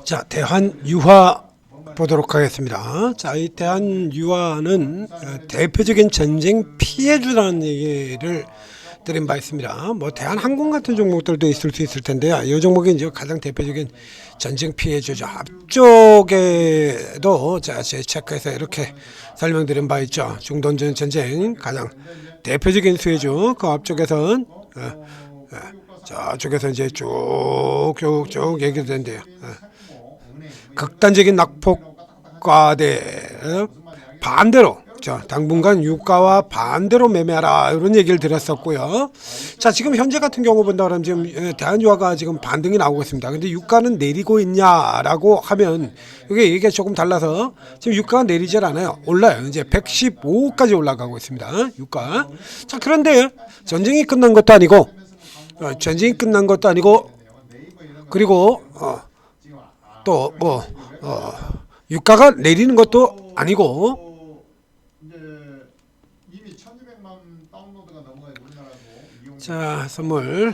자, 대한유화 보도록 하겠습니다. 자, 이 대한유화는 대표적인 전쟁 피해주라는 얘기를 드린 바 있습니다. 뭐 대한항공 같은 종목들도 있을 수 있을 텐데요. 이 종목이 이제 가장 대표적인 전쟁 피해주죠. 앞쪽에도 자, 제 체크해서 이렇게 설명드린 바 있죠. 중동전 전쟁 가장 대표적인 수혜주. 그 앞쪽에선 저쪽에서 이제 쭉쭉쭉 얘기되는데요. 극단적인 낙폭과대 반대로 자, 당분간 유가와 반대로 매매하라 이런 얘기를 드렸었고요. 자, 지금 현재 같은 경우 본다 그러면 지금 대한유화가 지금 반등이 나오고 있습니다. 근데 유가는 내리고 있냐라고 하면 이게 얘기가 조금 달라서 지금 유가가 내리질 않아요. 올라요. 이제 115까지 올라가고 있습니다. 유가. 자, 그런데 전쟁이 끝난 것도 아니고 그리고 또 뭐 유가가 내리는 것도 아니고. 자, 선물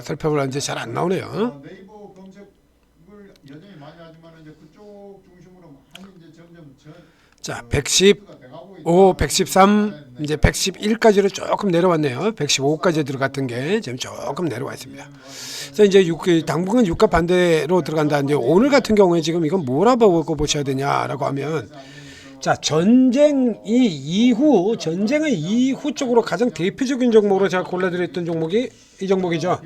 살펴보려 이제 잘 안 나오네요. 자, 115, 113, 이제 111까지로 조금 내려왔네요. 115까지 들어갔던 게 지금 조금 내려와 있습니다. 그래서 이제 당분간 유가 반대로 들어간다. 이제 오늘 같은 경우에 지금 이건 뭐라 보고 보셔야 되냐라고 하면, 자, 전쟁의 이후 쪽으로 가장 대표적인 종목으로 제가 골라드렸던 종목이 이 종목이죠.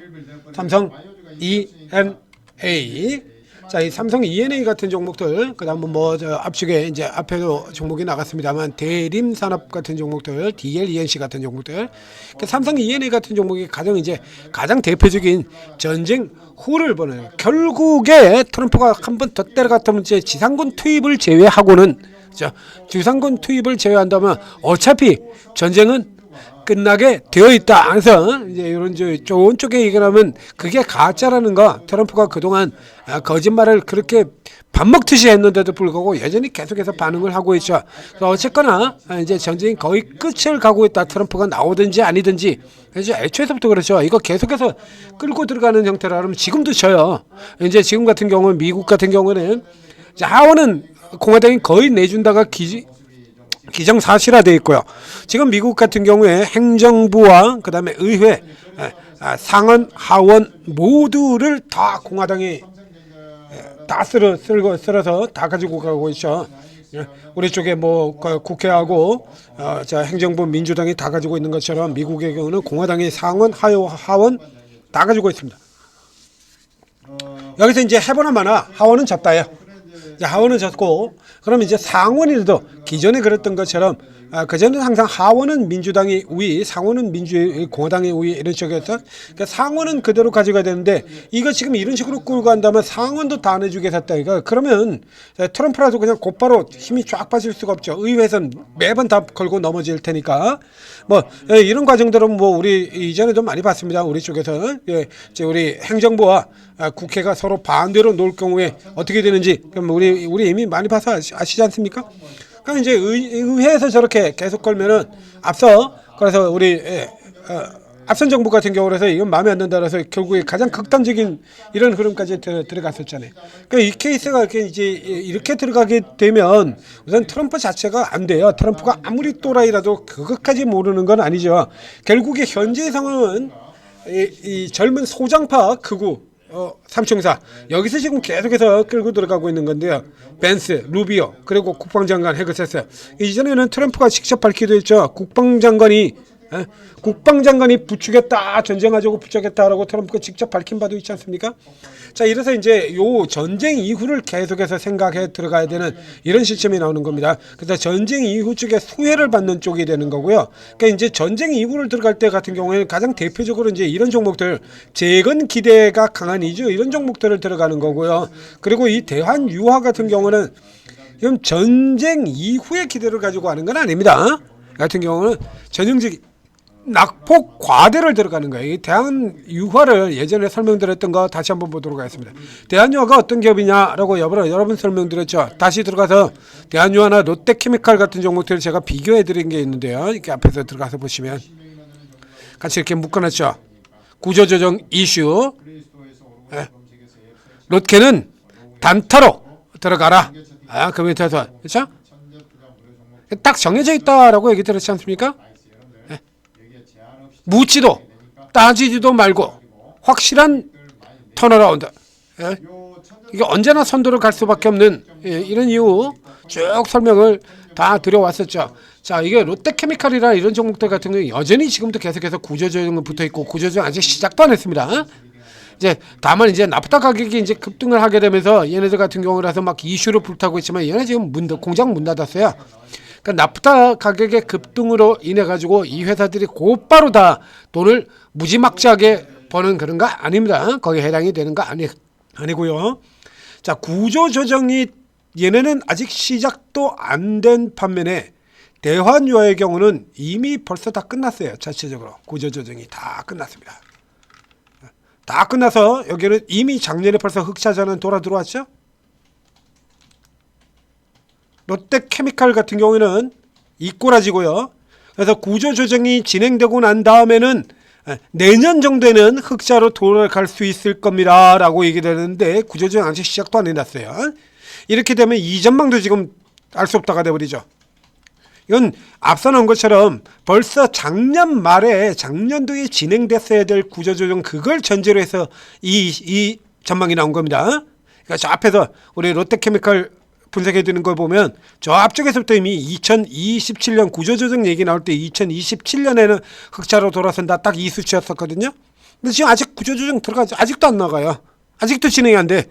삼성 E&A. 자, 이 삼성 E&A 같은 종목들, 그다음 뭐 저 앞쪽에 이제 앞에도 종목이 나갔습니다만 대림산업 같은 종목들, DLENC 같은 종목들, 삼성 E&A 같은 종목이 가장 대표적인 전쟁 후를 보는. 결국에 트럼프가 한 번 더 때려갔다면 이제 지상군 투입을 제외하고는, 자, 지상군 투입을 제외한다면 어차피 전쟁은 끝나게 되어 있다. 그래서 이제 이런 좋은 쪽에 얘기하면 그게 가짜라는 거. 트럼프가 그동안 거짓말을 그렇게 밥 먹듯이 했는데도 불구하고 여전히 계속해서 반응을 하고 있죠. 그래서 어쨌거나 이제 전쟁이 거의 끝을 가고 있다. 트럼프가 나오든지 아니든지. 그래서 애초에서부터 그렇죠. 이거 계속해서 끌고 들어가는 형태라 그러면 지금도 져요. 이제 지금 같은 경우는 미국 같은 경우는 하원은 공화당이 거의 내준다가 기정사실화되어 있고요. 지금 미국 같은 경우에 행정부와 그다음에 의회, 상원, 하원 모두를 다 공화당이 다 쓸어서 다 가지고 가고 있죠. 우리 쪽에 뭐 국회하고 자, 행정부 민주당이 다 가지고 있는 것처럼 미국의 경우는 공화당이 상원, 하원 다 가지고 있습니다. 여기서 이제 해보나 마나 하원은 졌다요. 하원은 졌고, 그럼 이제 상원이라도 기존에 그랬던 것처럼 그전에는 항상 하원은 민주당이 우위, 상원은 공화당이 우위 이런 식이었어. 그러니까 상원은 그대로 가져가야 되는데 이거 지금 이런 식으로 끌고 간다면 상원도 다 내주겠다. 그러면 트럼프라도 그냥 곧바로 힘이 쫙 빠질 수가 없죠. 의회에서는 매번 다 걸고 넘어질 테니까. 뭐 이런 과정들은 뭐 우리 이전에도 많이 봤습니다. 우리 쪽에서 우리 행정부와 국회가 서로 반대로 놓을 경우에 어떻게 되는지 그럼 우리 이미 많이 봐서 아시지 않습니까? 그럼 이제 의회에서 저렇게 계속 걸면은 그래서 우리 앞선 정부 같은 경우에서 이건 마음에 안 든다 그래서 결국에 가장 극단적인 이런 흐름까지 들어갔었잖아요. 그러니까 이 케이스가 이렇게 들어가게 되면 우선 트럼프 자체가 안 돼요. 트럼프가 아무리 또라이라도 그것까지 모르는 건 아니죠. 결국에 현재 상황은 이 젊은 소장파 극우 삼총사 여기서 지금 계속해서 끌고 들어가고 있는 건데요. 벤스, 루비오 그리고 국방장관 헤그세스. 이전에는 트럼프가 직접 밝히기도 했죠. 국방장관이 부추겼다, 전쟁하자고 부추겼다라고 트럼프가 직접 밝힌 바도 있지 않습니까? 자, 이래서 이제 요 전쟁 이후를 계속해서 생각해 들어가야 되는 이런 시점이 나오는 겁니다. 그래서 전쟁 이후 쪽에 수혜를 받는 쪽이 되는 거고요. 그러니까 이제 전쟁 이후를 들어갈 때 같은 경우에는 가장 대표적으로 이제 이런 종목들, 재건 기대가 강한 이런 종목들을 들어가는 거고요. 그리고 이 대한유화 같은 경우는 지금 전쟁 이후의 기대를 가지고 하는 건 아닙니다. 같은 경우는 전형적인 낙폭 과대를 들어가는 거예요. 이 대한유화를 예전에 설명드렸던 거 다시 한번 보도록 하겠습니다. 대한유화가 어떤 기업이냐라고 여러분 설명드렸죠. 다시 들어가서 대한유화나 롯데케미칼 같은 종목들을 제가 비교해드린 게 있는데요. 이렇게 앞에서 들어가서 보시면 같이 이렇게 묶어놨죠. 구조조정 이슈. 롯케는 단타로 들어가라. 그 밑에서 그렇죠? 딱 정해져 있다라고 얘기 들었지 않습니까? 네. 묻지도 따지지도 말고 확실한 턴어라운드. 예. 이게 언제나 선두를 갈 수밖에 없는 이런 이유 쭉 설명을 다 드려왔었죠. 자, 이게 롯데케미칼이나 이런 종목들 같은 경우 여전히 지금도 계속해서 구조조정은 붙어 있고 구조조정 아직 시작도 안 했습니다. 이제 다만 이제 나프타 가격이 이제 급등을 하게 되면서 얘네들 같은 경우라서 막 이슈로 불타고 있지만 얘네 지금 공장 문 닫았어요. 그러니까 나프타 가격의 급등으로 인해 가지고 이 회사들이 곧바로 다 돈을 무지막지하게 버는 그런 거 아닙니다. 거기에 해당이 되는 거 아니고요. 자, 구조조정이 얘네는 아직 시작도 안 된 반면에 대환유화의 경우는 이미 벌써 다 끝났어요. 자체적으로 구조조정이 다 끝났습니다. 다 끝나서 여기는 이미 작년에 벌써 흑자전환 돌아 들어왔죠. 롯데케미칼 같은 경우에는 이 꼬라지고요. 그래서 구조조정이 진행되고 난 다음에는 내년 정도에는 흑자로 돌아갈 수 있을 겁니다 라고 얘기되는데 구조조정 아직 시작도 안 해놨어요. 이렇게 되면 이전망도 지금 알 수 없다가 돼버리죠. 이건 앞서 나온 것처럼 벌써 작년 말에 작년도에 진행됐어야 될 구조조정 그걸 전제로 해서 이 전망이 나온 겁니다. 그러니까 저 앞에서 우리 롯데케미칼 분석해 드리는 걸 보면 저 앞쪽에서부터 이미 2027년 구조조정 얘기 나올 때 2027년에는 흑자로 돌아선다 딱 이 수치였었거든요. 근데 지금 아직 구조조정 들어가지 아직도 안 나가요. 아직도 진행이 안 돼.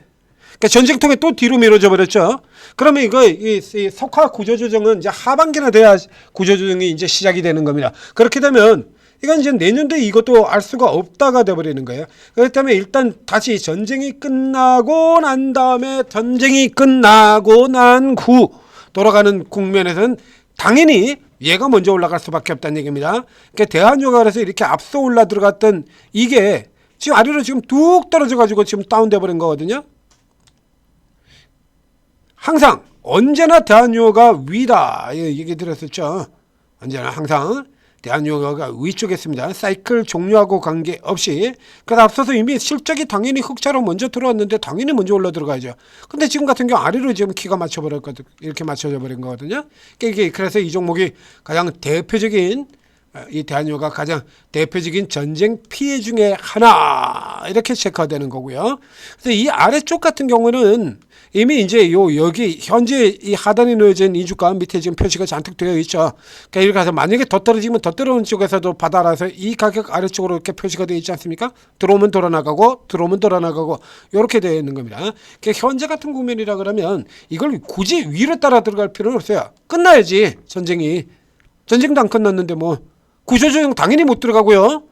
그러니까 전쟁통에 또 뒤로 미뤄져 버렸죠. 그러면 이거 이 석화 구조조정은 이제 하반기나 돼야 구조조정이 이제 시작이 되는 겁니다. 그렇게 되면 이건 이제 내년도에 이것도 알 수가 없다가 돼버리는 거예요. 그렇기 때문에 일단 다시 전쟁이 끝나고 난 다음에 전쟁이 끝나고 난 후 돌아가는 국면에서는 당연히 얘가 먼저 올라갈 수밖에 없다는 얘기입니다. 그러니까 대한유가 그래서 이렇게 앞서 올라 들어갔던 이게 지금 아래로 지금 뚝 떨어져 가지고 지금 다운돼 버린 거거든요. 항상 언제나 대한유가 위다 얘기 들었었죠. 언제나 항상 대한유가가 위쪽에 있습니다. 사이클 종료하고 관계없이. 그래서 앞서서 이미 실적이 당연히 흑자로 먼저 들어왔는데 당연히 먼저 올라 들어가야죠. 근데 지금 같은 경우 아래로 지금 키가 맞춰버렸거든. 이렇게 맞춰져 버린 거거든요. 그래서 이 종목이 가장 대표적인 이 대한유가 가장 대표적인 전쟁 피해 중에 하나 이렇게 체크가 되는 거고요. 그래서 이 아래쪽 같은 경우는 이미 이제 여기 현재 이 하단에 놓여진 이 주가 밑에 지금 표시가 잔뜩 되어 있죠. 그러니까 이렇게 해서 만약에 더 떨어지면 더 떨어오는 쪽에서도 받아라서 이 가격 아래쪽으로 이렇게 표시가 되어 있지 않습니까? 들어오면 돌아나가고 이렇게 되어 있는 겁니다. 그러니까 현재 같은 국면이라 그러면 이걸 굳이 위로 따라 들어갈 필요는 없어요. 끝나야지 전쟁이. 전쟁도 안 끝났는데 뭐 구조조정 당연히 못 들어가고요.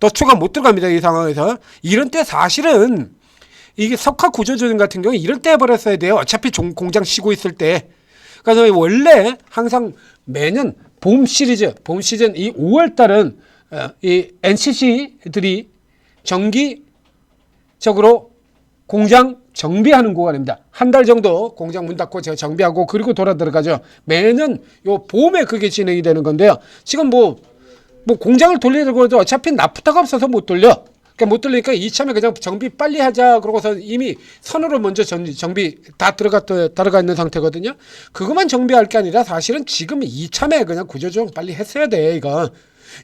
더 추가 못 들어갑니다. 이 상황에서. 이런 때 사실은 이게 석화 구조조정 같은 경우 이럴 때 해버렸어야 돼요. 어차피 공장 쉬고 있을 때. 그래서 원래 항상 매년 봄 시즌 이 5월달은 이 NCC들이 정기적으로 공장 정비하는 구간입니다. 한 달 정도 공장 문 닫고 제가 정비하고 그리고 돌아 들어가죠. 매년 요 봄에 그게 진행이 되는 건데요. 지금 뭐 공장을 돌리려고 해도 어차피 나프타가 없어서 못 돌려. 그러니까 못 돌리니까 이참에 그냥 정비 빨리 하자 그러고서 이미 선으로 먼저 정비 다 들어가 있는 상태거든요. 그것만 정비할 게 아니라 사실은 지금 이참에 그냥 구조조정 빨리 했어야 돼. 이거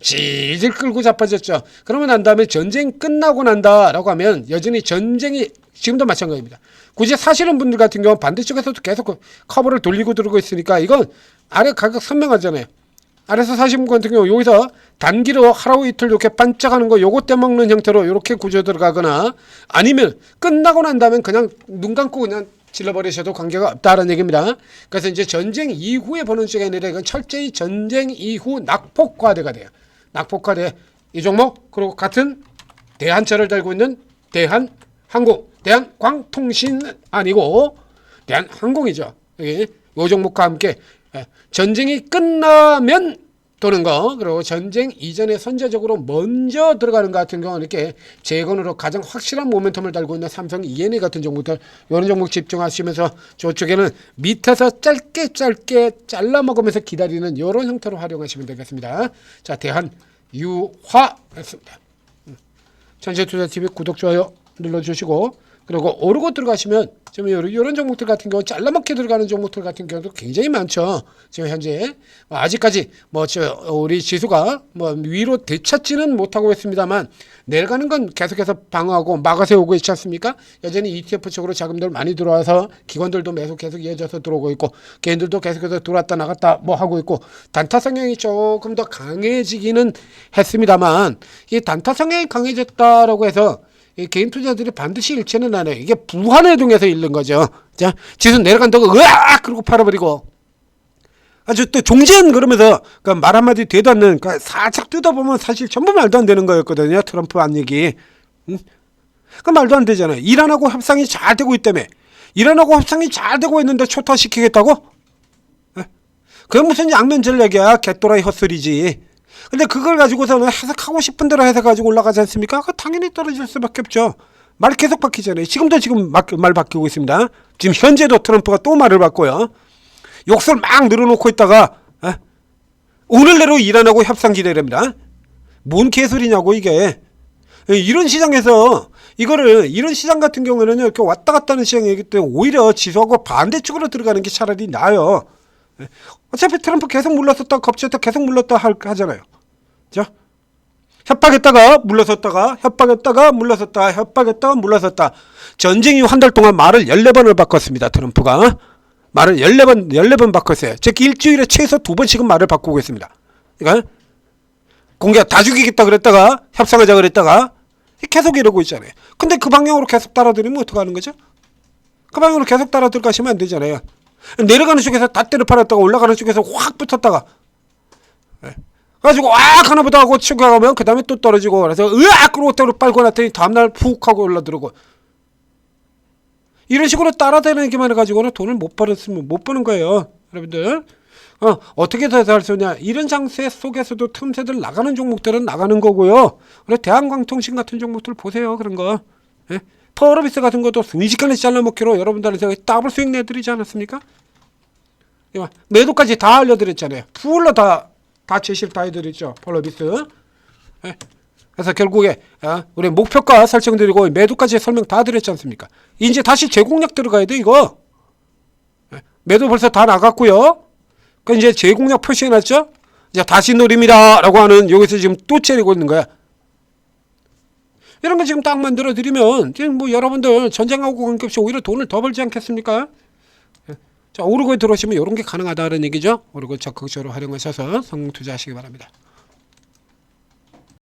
질질 끌고 자빠졌죠. 그러면 난 다음에 전쟁 끝나고 난다라고 하면 여전히 전쟁이 지금도 마찬가지입니다. 굳이 사시는 분들 같은 경우는 반대쪽에서도 계속 커버를 돌리고 들어오고 있으니까 이건 아래 가격 선명하잖아요. 아래서 사시는 분 같은 경우 여기서 단기로 하루 이틀 이렇게 반짝하는 거 요거 떼먹는 형태로 이렇게 구조 들어가거나 아니면 끝나고 난 다음에 그냥 눈 감고 그냥 질러버리셔도 관계가 없다는 얘기입니다. 그래서 이제 전쟁 이후에 보는 쪽이 아니라 이건 철저히 전쟁 이후 낙폭과대가 돼요. 낙폭과대 이 종목 그리고 같은 대한차를 달고 있는 대한항공 대한광통신은 아니고 대한항공이죠. 여기 요 종목과 함께 전쟁이 끝나면 도는 거 그리고 전쟁 이전에 선제적으로 먼저 들어가는 것 같은 경우는 이렇게 재건으로 가장 확실한 모멘텀을 달고 있는 삼성 E&A 같은 종목들 이런 종목 집중하시면서 저쪽에는 밑에서 짧게 잘라 먹으면서 기다리는 이런 형태로 활용하시면 되겠습니다. 자, 대한유화였습니다. 전체투자TV 구독, 좋아요 눌러주시고 그리고 오르고 들어가시면 지금 이런 종목들 같은 경우 잘라먹게 들어가는 종목들 같은 경우도 굉장히 많죠. 지금 현재 아직까지 우리 지수가 위로 되찾지는 못하고 있습니다만 내려가는 건 계속해서 방어하고 막아세우고 있지 않습니까? 여전히 ETF 쪽으로 자금들 많이 들어와서 기관들도 계속 이어져서 들어오고 있고 개인들도 계속해서 들어왔다 나갔다 하고 있고 단타 성향이 조금 더 강해지기는 했습니다만 이 단타 성향이 강해졌다라고 해서 이 개인 투자들이 반드시 일치는 안 해요. 이게 부환을 통해서 잃는 거죠. 자, 지수 내려간다고 으악 그러고 팔아버리고 아주 또 종전 그러면서 말 한마디 되도 않는 살짝 뜯어보면 사실 전부 말도 안 되는 거였거든요. 트럼프 안 얘기. 말도 안 되잖아요. 이란하고 협상이 잘 되고 있다며. 이란하고 협상이 잘 되고 있는데 초토화시키겠다고? 그게 무슨 양면 전략이야. 개또라이 헛소리지. 근데 그걸 가지고서는 해석하고 싶은 대로 해석가지고 올라가지 않습니까? 당연히 떨어질 수밖에 없죠. 말 계속 바뀌잖아요. 지금도 말 바뀌고 있습니다. 지금 현재도 트럼프가 또 말을 바꿔요. 욕설 막 늘어놓고 있다가 오늘 내로 이란하고 협상 기대랍니다. 뭔 개소리냐고 이게. 이런 시장에서 이런 시장 같은 경우에는 이렇게 왔다 갔다 하는 시장이기 때문에 오히려 지수하고 반대쪽으로 들어가는 게 차라리 나아요. 어차피 트럼프 계속 물러섰다 겁쳤다 계속 물렀다 하잖아요. 자, 협박했다가 물러섰다가 협박했다가 물러섰다 협박했다가 물러섰다. 전쟁 이후 한 달 동안 말을 14번을 바꿨습니다. 트럼프가 말을 14번 바꿨어요. 즉 일주일에 최소 2번씩은 말을 바꾸고 있습니다. 그러니까 공개 다 죽이겠다 그랬다가 협상하자 그랬다가 계속 이러고 있잖아요. 근데 그 방향으로 계속 따라들이면 어떡하는 거죠? 그 방향으로 계속 따라 들어가시면 안 되잖아요. 내려가는 쪽에서 다 때려 팔았다가 올라가는 쪽에서 확 붙었다가 가지고 악 하나보다 하고 치고 가면 그 다음에 또 떨어지고 그래서 으악 그러고 때로 빨고 났더니 다음날 푹 하고 올라들고 이런 식으로 따라다니기만 해가지고는 돈을 못 버는 거예요. 여러분들 어떻게 해서 할 수 있냐. 이런 장세 속에서도 틈새들 나가는 종목들은 나가는 거고요. 그래 대한광통신 같은 종목들 보세요. 그런 거 파워로비스 같은 것도 순식간에 잘라먹기로 여러분들한테 더블 수익 내드리지 않았습니까? 매도까지 다 알려드렸잖아요. 풀로 다 제시를 다 해드렸죠. 파워로비스. 그래서 결국에 우리 목표가 설정드리고 매도까지 설명 다 드렸지 않습니까? 이제 다시 재공략 들어가야 돼 이거. 매도 벌써 다 나갔고요. 그 이제 재공략 표시해놨죠. 이제 다시 노립니다라고 하는 여기서 지금 또 째리고 있는 거야. 이런 거 지금 딱 만들어 드리면 지금 여러분들 전쟁하고 관계없이 오히려 돈을 더 벌지 않겠습니까? 자, 오르고에 들어오시면 이런 게 가능하다는 얘기죠. 오르고 적극적으로 활용하셔서 성공 투자하시기 바랍니다.